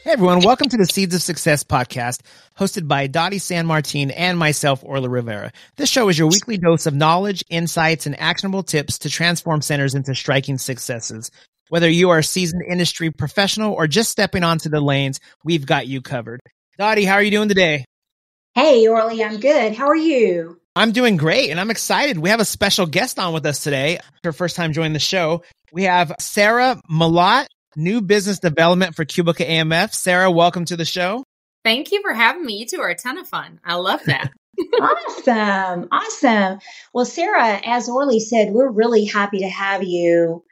Hey everyone, welcome to the Seeds of Success podcast, hosted by Dottie San Martin and myself, Orla Rivera. This show is your weekly dose of knowledge, insights, and actionable tips to transform centers into striking successes. Whether you are a seasoned industry professional or just stepping onto the lanes, we've got you covered. Dottie, how are you doing today? Hey, Orly, I'm good. How are you? I'm doing great, and I'm excited. We have a special guest on with us today. Her first time joining the show. We have Sarah Malott, New Business Development for QubicaAMF. Sarah, welcome to the show. Thank you for having me. You two are a ton of fun. I love that. Awesome. Well, Sarah, as Orly said, we're really happy to have you.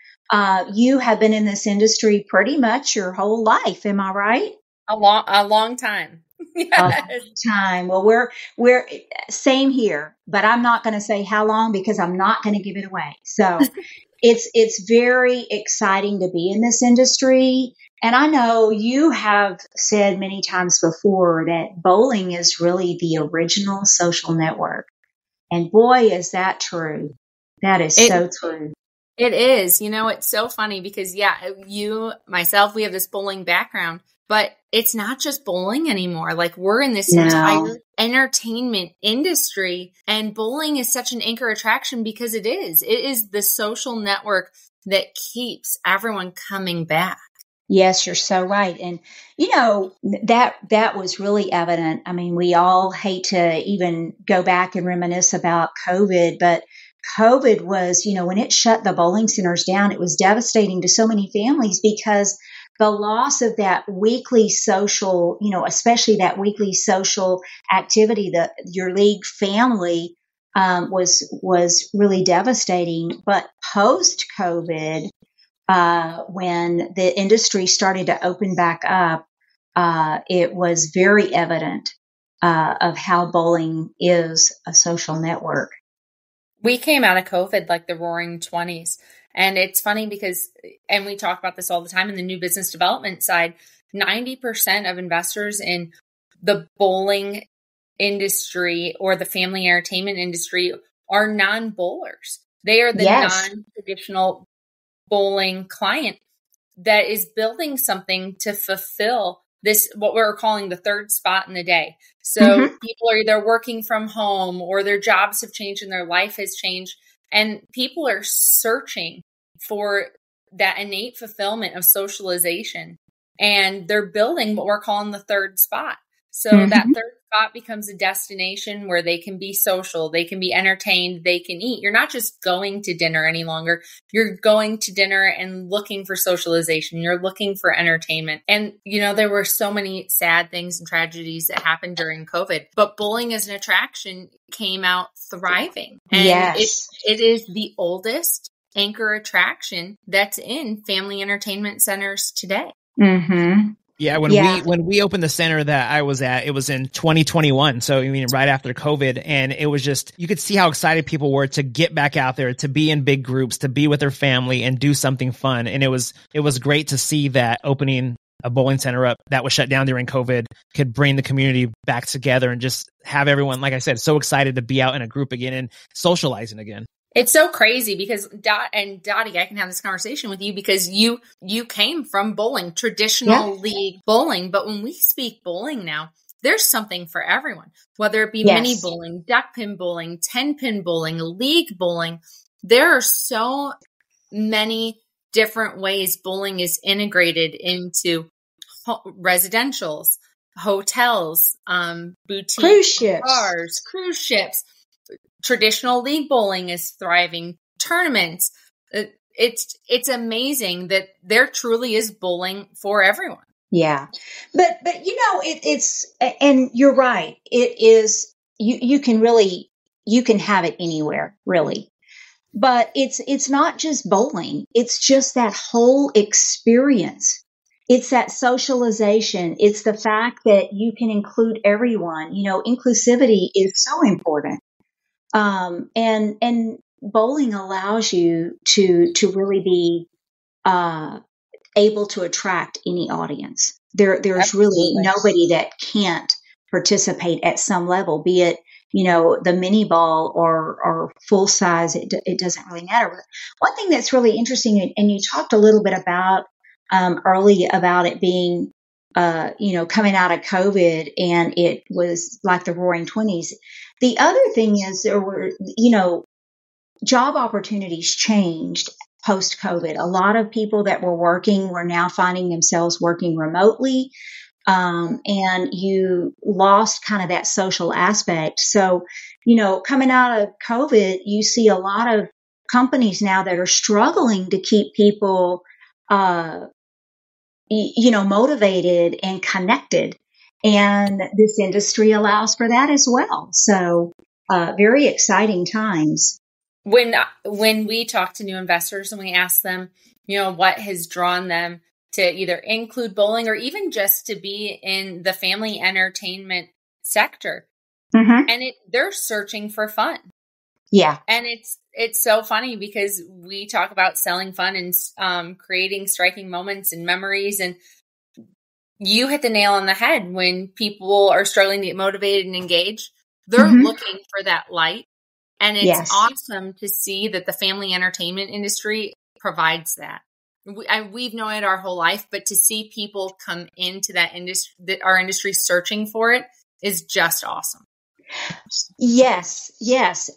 You have been in this industry pretty much your whole life. Am I right? A long time. Yes. A long time. Well, we're same here, but I'm not going to say how long because I'm not going to give it away. So it's very exciting to be in this industry. And I know you have said many times before that bowling is really the original social network. And boy, is that true. That is so true. It is. You know, it's so funny because, myself, we have this bowling background, but it's not just bowling anymore. Like, we're in this entire entertainment industry, and bowling is such an anchor attraction because it is the social network that keeps everyone coming back. Yes, you're so right. And, you know, that was really evident. I mean, we all hate to even go back and reminisce about COVID, but COVID was, when it shut the bowling centers down, it was devastating to so many families because the loss of that weekly social, especially that weekly social activity, your league family, was really devastating. But post-COVID, when the industry started to open back up, it was very evident of how bowling is a social network. We came out of COVID like the roaring 20s. And it's funny because, and we talk about this all the time in the new business development side, 90% of investors in the bowling industry or the family entertainment industry are non-bowlers. They are the non-traditional bowling client that is building something to fulfill this, what we're calling the third spot in the day. So people are either working from home or their jobs have changed and their life has changed. And people are searching for that innate fulfillment of socialization. And they're building what we're calling the third spot. So that third spot becomes a destination where they can be social, they can be entertained, they can eat. You're not just going to dinner any longer. You're going to dinner and looking for socialization. You're looking for entertainment. And, there were so many sad things and tragedies that happened during COVID, but bowling as an attraction came out thriving. And it is the oldest anchor attraction that's in family entertainment centers today. Yeah, when we opened the center that I was at, it was in 2021. So right after COVID, and it was just, you could see how excited people were to get back out there, to be in big groups, to be with their family and do something fun. And it was great to see that opening a bowling center up that was shut down during COVID could bring the community back together and just have everyone, like I said, so excited to be out in a group again and socializing again. It's so crazy because Dottie, I can have this conversation with you because you came from bowling, traditional league bowling. But when we speak bowling now, there's something for everyone, whether it be mini bowling, duck pin bowling, 10-pin bowling, league bowling. There are so many different ways bowling is integrated into residentials, hotels, boutiques, cruise ships. Traditional league bowling is thriving. Tournaments. It's amazing that there truly is bowling for everyone. Yeah. But it's, and you're right. It is, you can have it anywhere, really. But it's not just bowling. It's just that whole experience. It's that socialization. It's the fact that you can include everyone. Inclusivity is so important. And bowling allows you to really be, able to attract any audience. There's really nobody that can't participate at some level, be it, the mini ball or full size. It doesn't really matter. But one thing that's really interesting, and you talked a little bit about, early about it being, coming out of COVID, and it was like the roaring 20s. The other thing is there were, job opportunities changed post COVID. A lot of people that were working were now finding themselves working remotely. And you lost kind of that social aspect. So, coming out of COVID, you see a lot of companies now that are struggling to keep people, motivated and connected. And this industry allows for that as well. So, very exciting times. When we talk to new investors and we ask them, what has drawn them to either include bowling or even just to be in the family entertainment sector, and they're searching for fun. Yeah. And it's so funny because we talk about selling fun and creating striking moments and memories. And you hit the nail on the head. When people are struggling to get motivated and engaged, they're looking for that light. And it's awesome to see that the family entertainment industry provides that. We've known it our whole life, but to see people come into that industry, that our industry searching for it, is just awesome. Yes,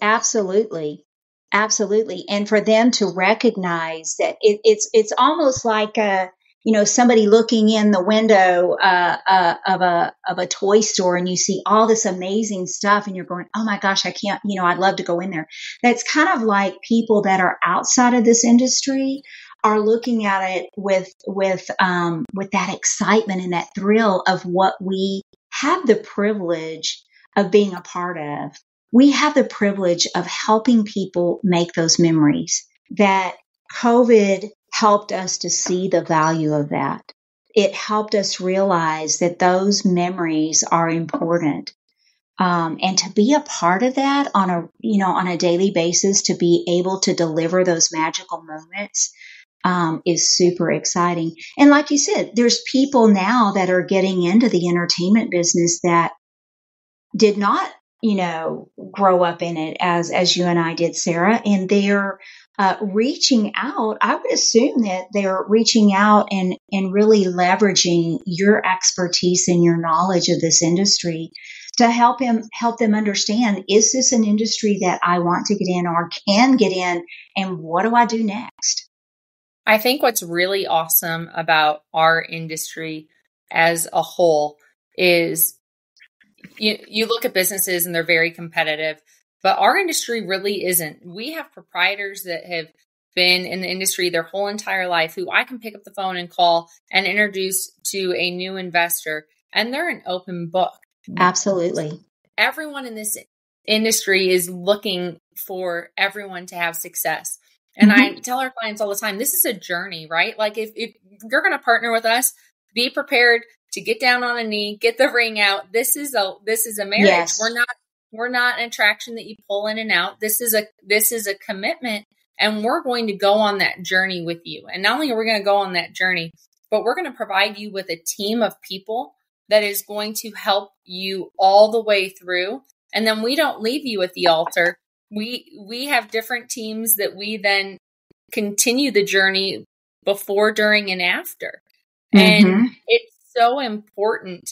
absolutely. Absolutely. And for them to recognize that it's almost like somebody looking in the window of a toy store, and you see all this amazing stuff and you're going, oh my gosh, I can't, I'd love to go in there. That's kind of like people that are outside of this industry are looking at it with that excitement and that thrill of what we have the privilege of being a part of. We have the privilege of helping people make those memories. That COVID helped us to see the value of that. It helped us realize that those memories are important. And to be a part of that on a daily basis, to be able to deliver those magical moments, is super exciting. And like you said, there's people now that are getting into the entertainment business that did not, grow up in it as you and I did, Sarah, and they're reaching out. I would assume that they're reaching out and really leveraging your expertise and your knowledge of this industry to help them understand, is this an industry that I want to get in or can get in, and what do I do next? I think what's really awesome about our industry as a whole is you look at businesses and they're very competitive, but our industry really isn't. We have proprietors that have been in the industry their whole entire life who I can pick up the phone and call and introduce to a new investor, and they're an open book. Absolutely. Everyone in this industry is looking for everyone to have success. And I tell our clients all the time, this is a journey, right? Like if you're going to partner with us, be prepared to get down on a knee, get the ring out. This is a marriage. Yes. We're not an attraction that you pull in and out. This is a commitment, and we're going to go on that journey with you. And not only are we going to go on that journey, but we're going to provide you with a team of people that is going to help you all the way through. And then we don't leave you at the altar. We have different teams that we then continue the journey before, during, and after. And it's so important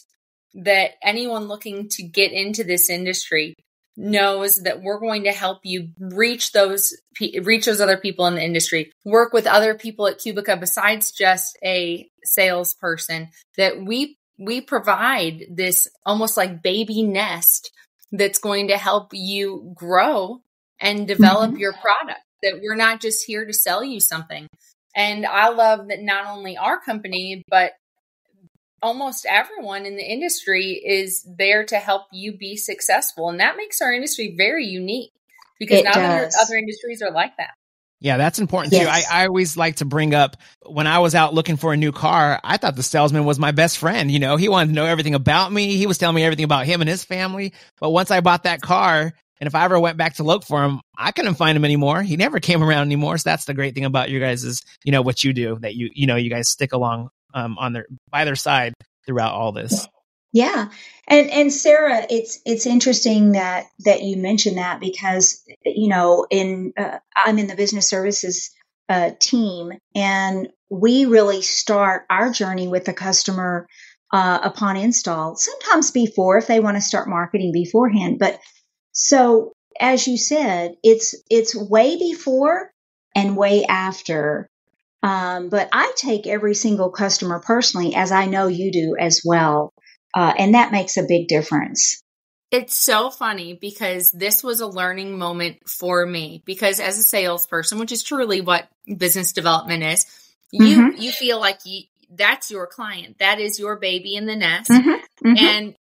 that anyone looking to get into this industry knows that we're going to help you reach those other people in the industry, work with other people at Qubica besides just a salesperson, that we provide this almost like baby nest that's going to help you grow and develop your product, that we're not just here to sell you something. And I love that not only our company, but almost everyone in the industry is there to help you be successful. And that makes our industry very unique, because not other industries are like that. Yeah, that's important too. I always like to bring up, when I was out looking for a new car, I thought the salesman was my best friend. He wanted to know everything about me. He was telling me everything about him and his family. But once I bought that car, and if I ever went back to look for him, I couldn't find him anymore. He never came around anymore. So that's the great thing about you guys is, what you do, that you guys stick along by their side throughout all this. Yeah. And Sarah, it's interesting that you mentioned that, because, I'm in the business services team, and we really start our journey with the customer upon install, sometimes before if they want to start marketing beforehand. But so as you said, it's way before and way after. But I take every single customer personally, as I know you do as well. And that makes a big difference. It's so funny because this was a learning moment for me, because as a salesperson, which is truly what business development is, you feel like that's your client. That is your baby in the nest. And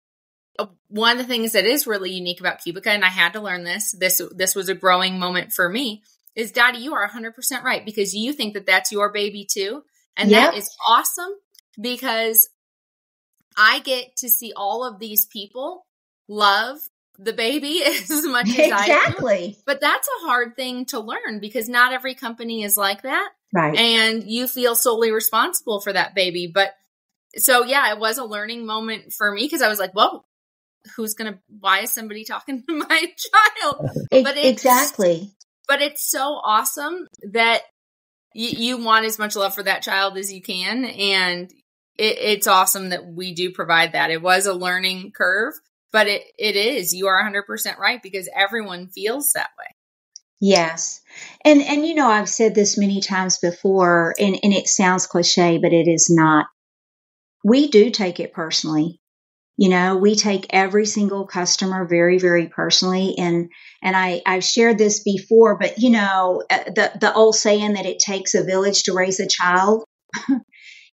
one of the things that is really unique about Qubica, and I had to learn this was a growing moment for me, is Dottie, you are 100% right, because you think that that's your baby too. And that is awesome, because I get to see all of these people love the baby as much as I do. But that's a hard thing to learn, because not every company is like that. Right. And you feel solely responsible for that baby. But so, yeah, it was a learning moment for me, because I was like, whoa, why is somebody talking to my child? Exactly. But it's so awesome that you want as much love for that child as you can. And it's awesome that we do provide that. It was a learning curve, but it is. You are 100% right, because everyone feels that way. Yes. And I've said this many times before, and it sounds cliche, but it is not. We do take it personally. We take every single customer very, very personally. And I've shared this before, but the old saying that it takes a village to raise a child,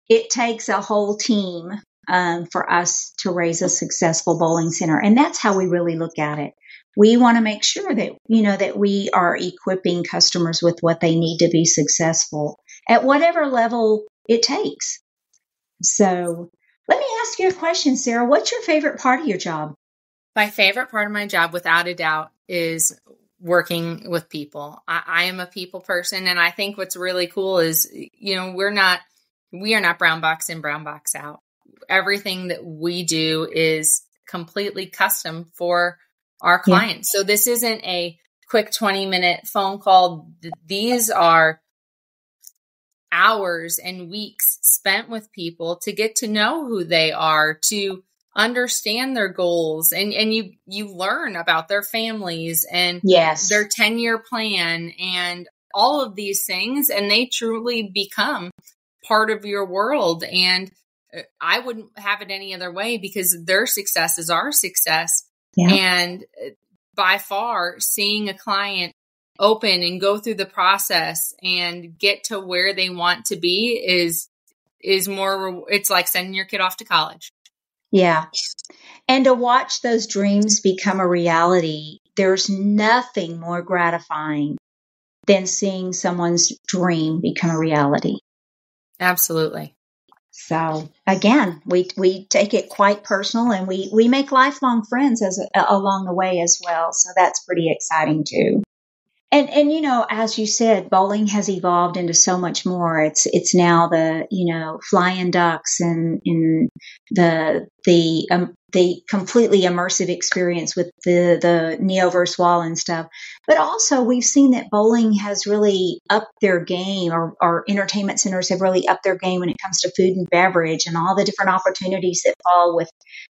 it takes a whole team for us to raise a successful bowling center. And that's how we really look at it. We want to make sure that, that we are equipping customers with what they need to be successful at whatever level it takes. So let me ask you a question, Sarah. What's your favorite part of your job? My favorite part of my job, without a doubt, is working with people. I am a people person. And I think what's really cool is, we are not brown box in, brown box out. Everything that we do is completely custom for our clients. So this isn't a quick 20-minute phone call. These are hours and weeks spent with people to get to know who they are, to understand their goals, and you learn about their families and their 10-year plan and all of these things, and they truly become part of your world. And I wouldn't have it any other way, because their success is our success. And by far, seeing a client open and go through the process and get to where they want to be is more, it's like sending your kid off to college. Yeah. And to watch those dreams become a reality, there's nothing more gratifying than seeing someone's dream become a reality. Absolutely. So again, we take it quite personal, and we make lifelong friends along the way as well. So that's pretty exciting too. And as you said, bowling has evolved into so much more. It's now the flying ducks and the completely immersive experience with the Neoverse wall and stuff. But also we've seen that bowling has really upped their game, or entertainment centers have really upped their game when it comes to food and beverage and all the different opportunities that fall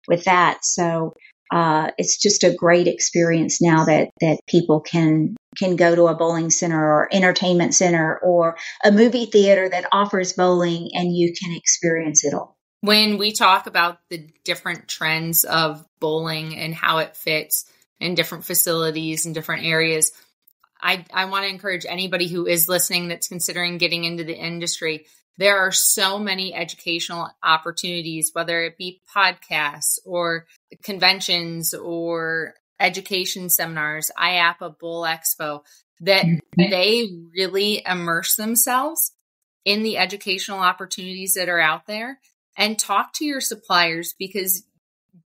with that. So it's just a great experience now that people can go to a bowling center or entertainment center or a movie theater that offers bowling, and you can experience it all. When we talk about the different trends of bowling and how it fits in different facilities and different areas, I want to encourage anybody who is listening that's considering getting into the industry. There are so many educational opportunities, whether it be podcasts or conventions or education seminars, IAPA Bowl Expo, that they really immerse themselves in the educational opportunities that are out there. And talk to your suppliers, because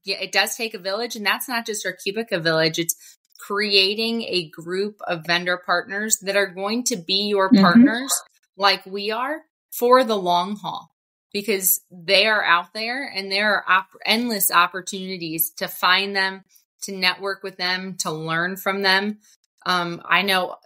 it does take a village, and that's not just our Qubica village. It's creating a group of vendor partners that are going to be your partners like we are for the long haul, because they are out there and there are endless opportunities to find them, to network with them, to learn from them. I know,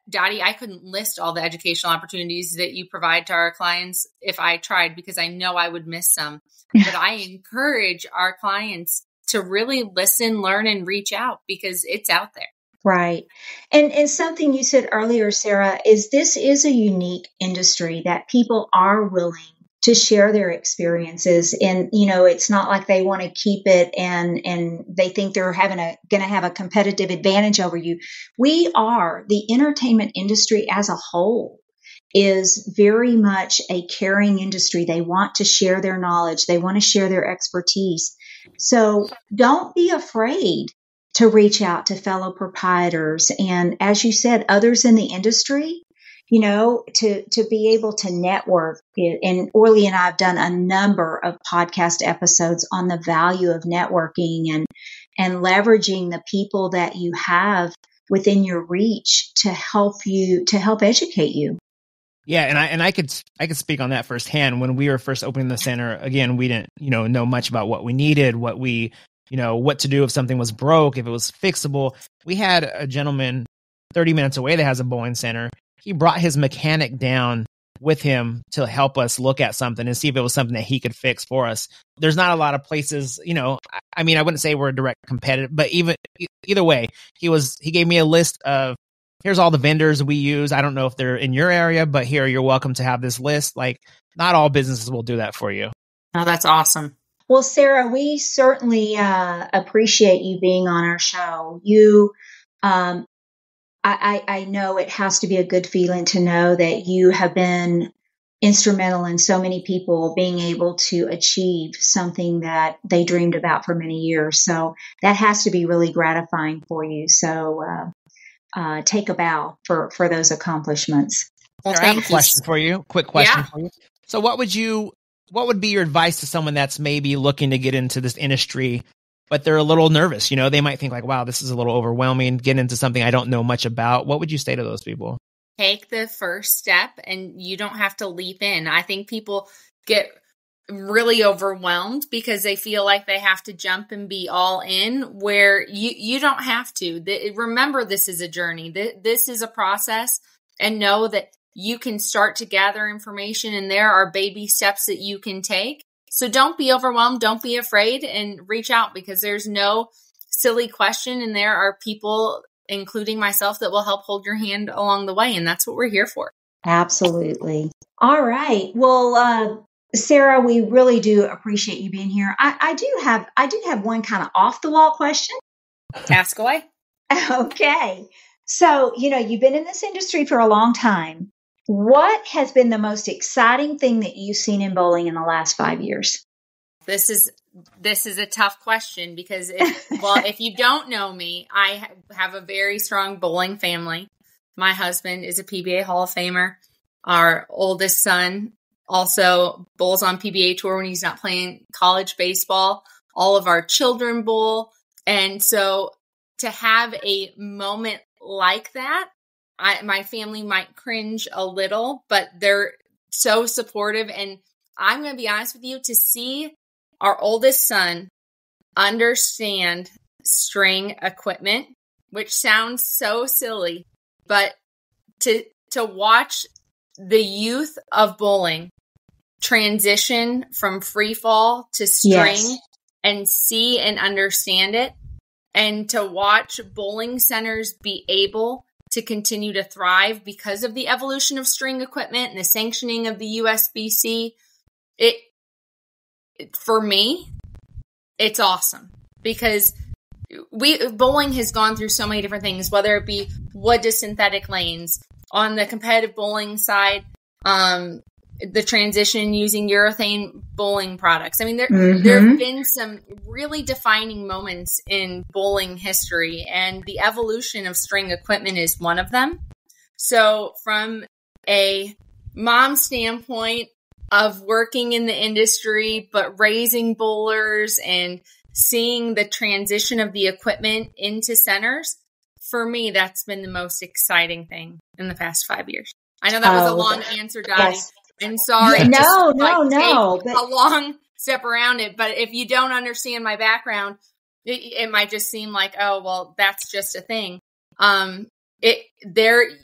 Dottie, I couldn't list all the educational opportunities that you provide to our clients if I tried, because I know I would miss some. But I encourage our clients to really listen, learn, and reach out, because it's out there. Right. And something you said earlier, Sarah, is this is a unique industry that people are willing to share their experiences. And, it's not like they want to keep it and they think they're going to have a competitive advantage over you. The entertainment industry as a whole is very much a caring industry. They want to share their knowledge. They want to share their expertise. So don't be afraid to reach out to fellow proprietors. And as you said, others in the industry, to be able to network. And Orly and I have done a number of podcast episodes on the value of networking and leveraging the people that you have within your reach to help educate you. Yeah, and I could speak on that firsthand. When we were first opening the center, again, we didn't know much about what we needed, what to do if something was broke, if it was fixable. We had a gentleman 30 minutes away that has a bowling center. He brought his mechanic down with him to help us look at something and see if it was something that he could fix for us. There's not a lot of places, I wouldn't say we're a direct competitor, but either way, he gave me a list of, here's all the vendors we use. I don't know if they're in your area, but here, you're welcome to have this list. Like, not all businesses will do that for you. Oh, that's awesome. Well, Sarah, we certainly appreciate you being on our show. I know it has to be a good feeling to know that you have been instrumental in so many people being able to achieve something that they dreamed about for many years. So that has to be really gratifying for you. So take a bow for those accomplishments. Well, I have a question for you. Quick question for you. So what would be your advice to someone that's maybe looking to get into this industry, but they're a little nervous? They might think like, wow, this is a little overwhelming, get into something I don't know much about. What would you say to those people? Take the first step, and you don't have to leap in. I think people get really overwhelmed because they feel like they have to jump and be all in, where you don't have to. Remember, this is a journey. This is a process, and know that you can start to gather information, and there are baby steps that you can take. So don't be overwhelmed. Don't be afraid, and reach out, because there's no silly question. And there are people, including myself, that will help hold your hand along the way. And that's what we're here for. Absolutely. All right. Well, Sarah, we really do appreciate you being here. I do have one kind of off the wall question. Ask away. Okay. So, you've been in this industry for a long time. What has been the most exciting thing that you've seen in bowling in the last 5 years? This is a tough question, because if you don't know me, I have a very strong bowling family. My husband is a PBA Hall of Famer. Our oldest son also bowls on PBA tour when he's not playing college baseball. All of our children bowl. And so to have a moment like that, my family might cringe a little, but they're so supportive. And I'm going to be honest with you, to see our oldest son understand string equipment, which sounds so silly, but to watch the youth of bowling transition from free fall to string, and see and understand it, and to watch bowling centers be able to continue to thrive because of the evolution of string equipment and the sanctioning of the USBC. For me, it's awesome, because bowling has gone through so many different things, whether it be wood to synthetic lanes. On the competitive bowling side, the transition using urethane bowling products. I mean, there have been some really defining moments in bowling history, and the evolution of string equipment is one of them. So from a mom standpoint of working in the industry, but raising bowlers and seeing the transition of the equipment into centers, for me, that's been the most exciting thing in the past 5 years. I know that was a long answer, Dottie. Yes. And sorry. No. Take a long step around it. But if you don't understand my background, it might just seem like, oh, well, that's just a thing.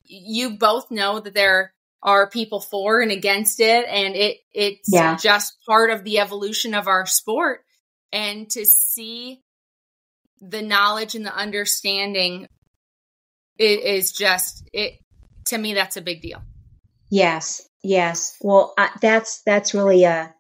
you both know that there are people for and against it, and it's just part of the evolution of our sport. And to see the knowledge and the understanding is just it. To me, that's a big deal. Yes. Well, that's really a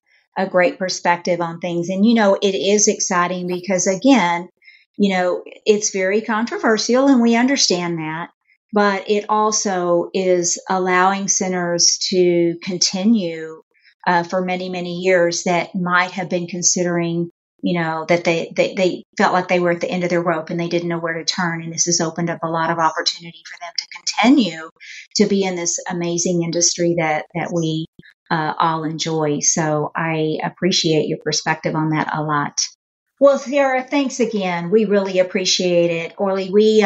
great perspective on things. And, it is exciting because, again, it's very controversial, and we understand that. But it also is allowing centers to continue for many, many years that might have been considering, that they felt like they were at the end of their rope and they didn't know where to turn. And this has opened up a lot of opportunity for them to continue to be in this amazing industry that we all enjoy. So I appreciate your perspective on that a lot. Well, Sarah, thanks again. We really appreciate it. Orly, we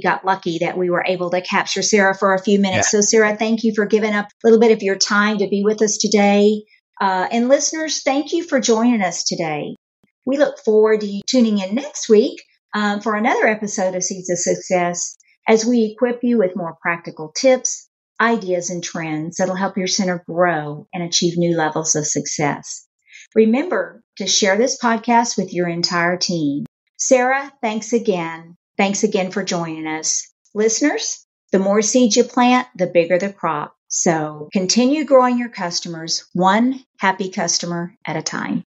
got lucky that we were able to capture Sarah for a few minutes. Yeah. So Sarah, thank you for giving up a little bit of your time to be with us today. And listeners, thank you for joining us today. We look forward to you tuning in next week for another episode of Seeds of Success as we equip you with more practical tips, ideas, and trends that'll help your center grow and achieve new levels of success. Remember to share this podcast with your entire team. Sarah, thanks again. Thanks again for joining us. Listeners, the more seeds you plant, the bigger the crop. So continue growing your customers, one happy customer at a time.